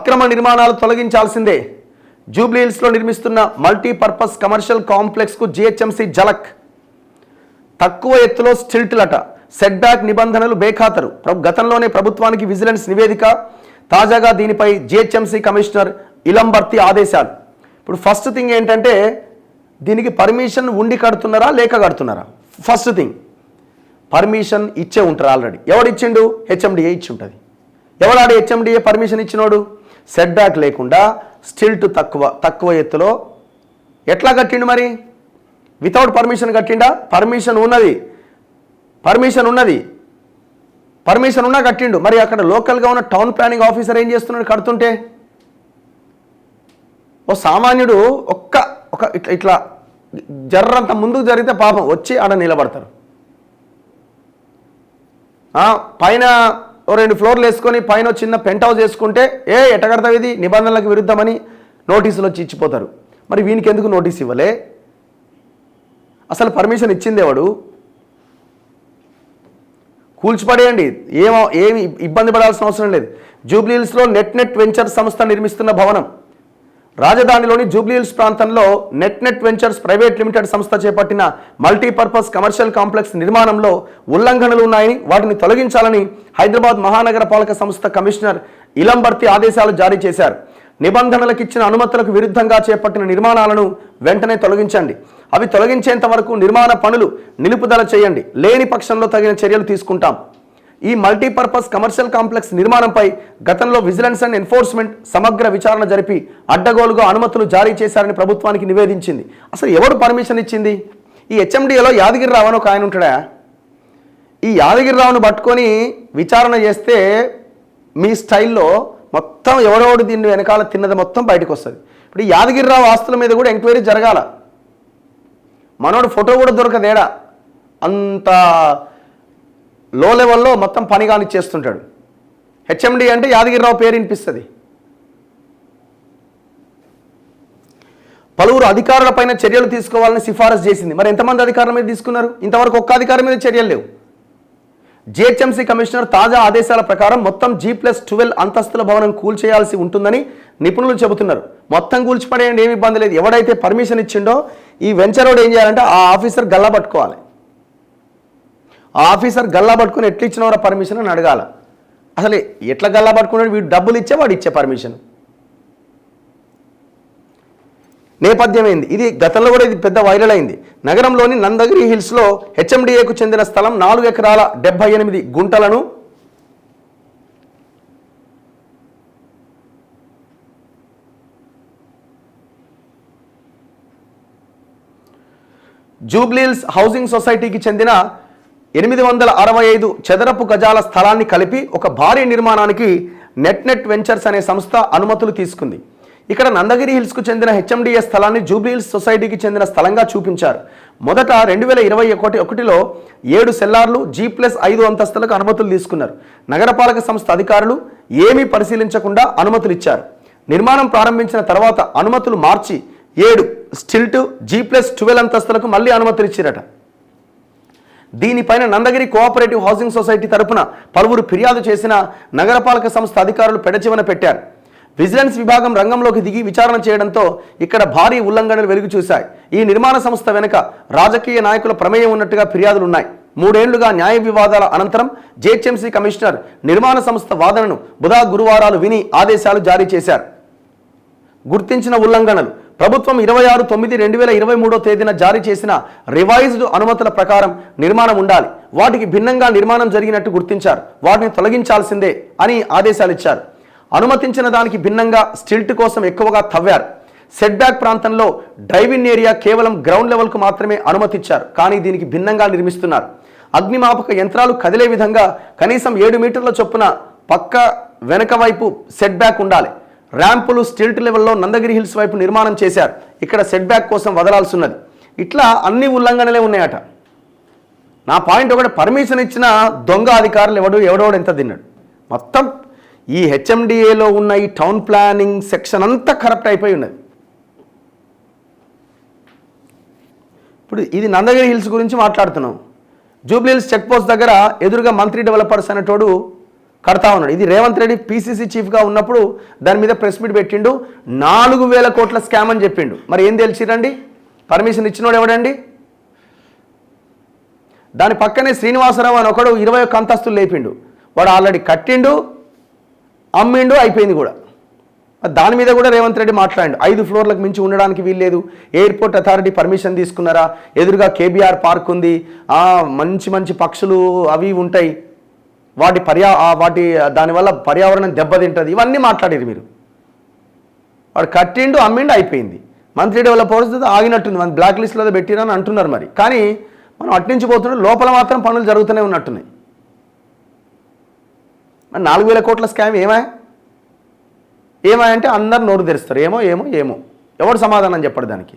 అక్రమ నిర్మాణాలు తొలగించాల్సిందే. జూబ్లీహిల్స్లో నిర్మిస్తున్న మల్టీపర్పస్ కమర్షియల్ కాంప్లెక్స్కు జిహెచ్ఎంసీ జలక్. తక్కువ ఎత్తులో స్టిల్ట్లట, సెట్ బ్యాక్ నిబంధనలు బేఖాతరు. గతంలోనే ప్రభుత్వానికి విజిలెన్స్ నివేదిక. తాజాగా దీనిపై జిహెచ్ఎంసీ కమిషనర్ ఇలంబర్తి ఆదేశాలు. ఇప్పుడు ఫస్ట్ థింగ్ ఏంటంటే దీనికి పర్మిషన్ ఉండి కడుతున్నారా లేక కడుతున్నారా? ఫస్ట్ థింగ్ పర్మిషన్ ఇచ్చే ఉంటారు ఆల్రెడీ. ఎవడిచ్చిండు? హెచ్ఎండిఏ ఇచ్చి ఉంటుంది. ఎవడాడు హెచ్ఎండిఏ పర్మిషన్ ఇచ్చినోడు? సెట్ బ్యాక్ లేకుండా స్టిల్ట్ తక్కువ ఎత్తులో ఎట్లా కట్టిండు మరి? Without permission కట్టిండా? పర్మిషన్ ఉన్నా కట్టిండు. మరి అక్కడ లోకల్గా ఉన్న టౌన్ ప్లానింగ్ ఆఫీసర్ ఏం చేస్తున్నాడు కడుతుంటే? ఓ సామాన్యుడు ఒక ఇట్లా జర్రంత ముందుకు జరిగితే పాపం వచ్చి ఆడ నిలబడతారు. పైన ఓ 2 ఫ్లోర్లు వేసుకొని పైన చిన్న పెంట్ హౌస్ వేసుకుంటే ఎట్ట కడతావు, ఇది నిబంధనలకు విరుద్ధమని నోటీసులు వచ్చి ఇచ్చిపోతారు. మరి వీనికి ఎందుకు నోటీస్ ఇవ్వలే? అసలు పర్మిషన్ ఇచ్చింది ఎవడు? కూల్చిపడేయండి, ఏమి ఇబ్బంది పడాల్సిన అవసరం లేదు. జూబ్లీహిల్స్లో నెట్ వెంచర్స్ సంస్థ నిర్మిస్తున్న భవనం. రాజధానిలోని జూబ్లీహిల్స్ ప్రాంతంలో నెట్ వెంచర్స్ ప్రైవేట్ లిమిటెడ్ సంస్థ చేపట్టిన మల్టీపర్పస్ కమర్షియల్ కాంప్లెక్స్ నిర్మాణంలో ఉల్లంఘనలు ఉన్నాయని, వాటిని తొలగించాలని హైదరాబాద్ మహానగర పాలక సంస్థ కమిషనర్ ఇలంబర్తి ఆదేశాలు జారీ చేశారు. నిబంధనలకు ఇచ్చిన అనుమతులకు విరుద్ధంగా చేపట్టిన నిర్మాణాలను వెంటనే తొలగించండి. అవి తొలగించేంత వరకు నిర్మాణ పనులు నిలుపుదల చేయండి. లేని పక్షంలో తగిన చర్యలు తీసుకుంటాం. ఈ మల్టీపర్పస్ కమర్షియల్ కాంప్లెక్స్ నిర్మాణంపై గతంలో విజిలెన్స్ అండ్ ఎన్ఫోర్స్మెంట్ సమగ్ర విచారణ జరిపి అడ్డగోలుగా అనుమతులు జారీ చేశారని ప్రభుత్వానికి నివేదించింది. అసలు ఎవరు పర్మిషన్ ఇచ్చింది? ఈ హెచ్ఎండిఏలో యాదగిరిరావు అని ఒక ఆయన ఉంటాడా? ఈ యాదగిరిరావును పట్టుకొని విచారణ చేస్తే మీ స్టైల్లో మొత్తం ఎవరెవడు దీన్ని వెనకాల తిన్నది మొత్తం బయటకు వస్తుంది. ఇప్పుడు ఈ యాదగిరిరావు ఆస్తుల మీద కూడా ఎంక్వైరీ జరగాల. మనోడు ఫోటో కూడా దొరకదేడా, అంత లో లెవెల్లో మొత్తం పని కానిచ్చేస్తుంటాడు. హెచ్ఎండి అంటే యాదగిరిరావు పేరు వినిపిస్తుంది. పలువురు అధికారులపైన చర్యలు తీసుకోవాలని సిఫారసు చేసింది. మరి ఎంతమంది అధికారుల మీద తీసుకున్నారు? ఇంతవరకు ఒక్క అధికారి మీద చర్యలు లేవు. జిహెచ్ఎంసీ కమిషనర్ తాజా ఆదేశాల ప్రకారం మొత్తం G+12 అంతస్తుల భవనం కూల్చేయాల్సి ఉంటుందని నిపుణులు చెబుతున్నారు. మొత్తం కూల్చిపడేయండి, ఏమి ఇబ్బంది లేదు. ఎవడైతే పర్మిషన్ ఇచ్చిండో ఈ వెంచరోడు ఏం చేయాలంటే ఆ ఆఫీసర్ గల్లా పట్టుకోవాలి. ఆ ఆఫీసర్ గల్లా పట్టుకుని ఎట్లా ఇచ్చినవరా పర్మిషన్ అని అడగాల. అసలు ఎట్లా గల్లా పట్టుకున్నాడు? వీడు డబ్బులు ఇచ్చే వాడు ఇచ్చే పర్మిషన్. నేపథ్యం ఏంది? ఇది గతంలో కూడా ఇది పెద్ద వైరల్ అయింది. నగరంలోని నందగిరి హిల్స్లో హెచ్ఎండిఏకు చెందిన స్థలం 4 ఎకరాల 78 గుంటలను జూబ్లీహిల్స్ హౌసింగ్ సొసైటీకి చెందిన 865 చదరపు గజాల స్థలాన్ని కలిపి ఒక భారీ నిర్మాణానికి నెట్ వెంచర్స్ అనే సంస్థ అనుమతులు తీసుకుంది. ఇక్కడ నందగిరి హిల్స్కు చెందిన హెచ్ఎండిఏ స్థలాన్ని జూబ్లీహిల్స్ సొసైటీకి చెందిన స్థలంగా చూపించారు. మొదట 2021లో 7 సెల్లార్లు G+5 అంతస్తులకు అనుమతులు తీసుకున్నారు. నగరపాలక సంస్థ అధికారులు ఏమీ పరిశీలించకుండా అనుమతులు ఇచ్చారు. నిర్మాణం ప్రారంభించిన తర్వాత అనుమతులు మార్చి 7 స్టిల్ట్ G+12 అంతస్తులకు మళ్ళీ అనుమతులు ఇచ్చారట. దీనిపైన నందగిరి కోఆపరేటివ్ హౌసింగ్ సొసైటీ తరపున పలువురు ఫిర్యాదు చేసిన నగరపాలక సంస్థ అధికారులు పెడచెవిన పెట్టారు. విజిలెన్స్ విభాగం రంగంలోకి దిగి విచారణ చేయడంతో ఇక్కడ భారీ ఉల్లంఘనలు వెలుగు చూశాయి. ఈ నిర్మాణ సంస్థ వెనుక రాజకీయ నాయకుల ప్రమేయం ఉన్నట్టుగా ఫిర్యాదులున్నాయి. 3 ఏళ్లుగా న్యాయ వివాదాల అనంతరం జిహెచ్ఎంసీ కమిషనర్ నిర్మాణ సంస్థ వాదనను గురువారాలు విని ఆదేశాలు జారీ చేశారు. గుర్తించిన ఉల్లంఘనలు: ప్రభుత్వం 26/9/2023 తేదీన జారీ చేసిన రివైజ్డ్ అనుమతుల ప్రకారం నిర్మాణం ఉండాలి. వాటికి భిన్నంగా నిర్మాణం జరిగినట్టు గుర్తించారు. వాటిని తొలగించాల్సిందే అని ఆదేశాలు ఇచ్చారు. అనుమతించిన దానికి భిన్నంగా స్టిల్ట్ కోసం ఎక్కువగా తవ్వారు. సెట్ బ్యాక్ ప్రాంతంలో డ్రైవింగ్ ఏరియా కేవలం గ్రౌండ్ లెవెల్కు మాత్రమే అనుమతిచ్చారు. కానీ దీనికి భిన్నంగా నిర్మిస్తున్నారు. అగ్నిమాపక యంత్రాలు కదిలే విధంగా కనీసం 7 మీటర్ల చొప్పున పక్క వెనక వైపు సెట్ బ్యాక్ ఉండాలి. ర్యాంపులు స్టిల్ట్ లెవెల్లో నందగిరి హిల్స్ వైపు నిర్మాణం చేశారు. ఇక్కడ సెట్ బ్యాక్ కోసం వదలాల్సి ఉన్నది. ఇట్లా అన్ని ఉల్లంఘనలే ఉన్నాయట. నా పాయింట్ ఒకటి, పర్మిషన్ ఇచ్చిన దొంగ అధికారులు ఎవడోడు ఎంత తిన్నాడు. మొత్తం ఈ హెచ్ఎండిఏలో ఉన్న ఈ టౌన్ ప్లానింగ్ సెక్షన్ అంతా కరప్ట్ అయిపోయి ఉన్నది. ఇప్పుడు ఇది నందగిరి హిల్స్ గురించి మాట్లాడుతున్నాం. జూబ్లీహిల్స్ చెక్ పోస్ట్ దగ్గర ఎదురుగా మంత్రి డెవలపర్స్ అనేటోడు కడతా ఉన్నాడు. ఇది రేవంత్ రెడ్డి పీసీసీ చీఫ్గా ఉన్నప్పుడు దాని మీద ప్రెస్ మీట్ పెట్టిండు. 4,000 కోట్ల స్కామ్ అని చెప్పిండు. మరి ఏం తెలిసిరండి? పర్మిషన్ ఇచ్చినోడు ఎవడండి? దాని పక్కనే శ్రీనివాసరావు అని ఒకడు 21 అంతస్తులు లేపిండు. వాడు ఆల్రెడీ కట్టిండు, అమ్మిండు, అయిపోయింది కూడా. దాని మీద కూడా రేవంత్ రెడ్డి మాట్లాడిండు. 5 ఫ్లోర్లకు మించి ఉండడానికి వీల్లేదు. ఎయిర్పోర్ట్ అథారిటీ పర్మిషన్ తీసుకున్నారా? ఎదురుగా కేబీఆర్ పార్క్ ఉంది, మంచి మంచి పక్షులు అవి ఉంటాయి, వాటి దానివల్ల పర్యావరణం దెబ్బతింటుంది. ఇవన్నీ మాట్లాడారు మీరు. వాడు కట్టిండు, అమ్మిండు, అయిపోయింది. మంత్రి డెవలప్ పరిస్థితి ఆగినట్టుంది. మన బ్లాక్ లిస్ట్లో పెట్టిరని అంటున్నారు. మరి కానీ మనం అట్నుంచి పోతున్నాం, లోపల మాత్రం పనులు జరుగుతూనే ఉన్నట్టున్నాయి. మరి 4,000 కోట్ల స్కామ్ ఏమాయంటే అందరు నోరు తెరుస్తారు. ఏమో ఎవడు సమాధానం చెప్పడు దానికి.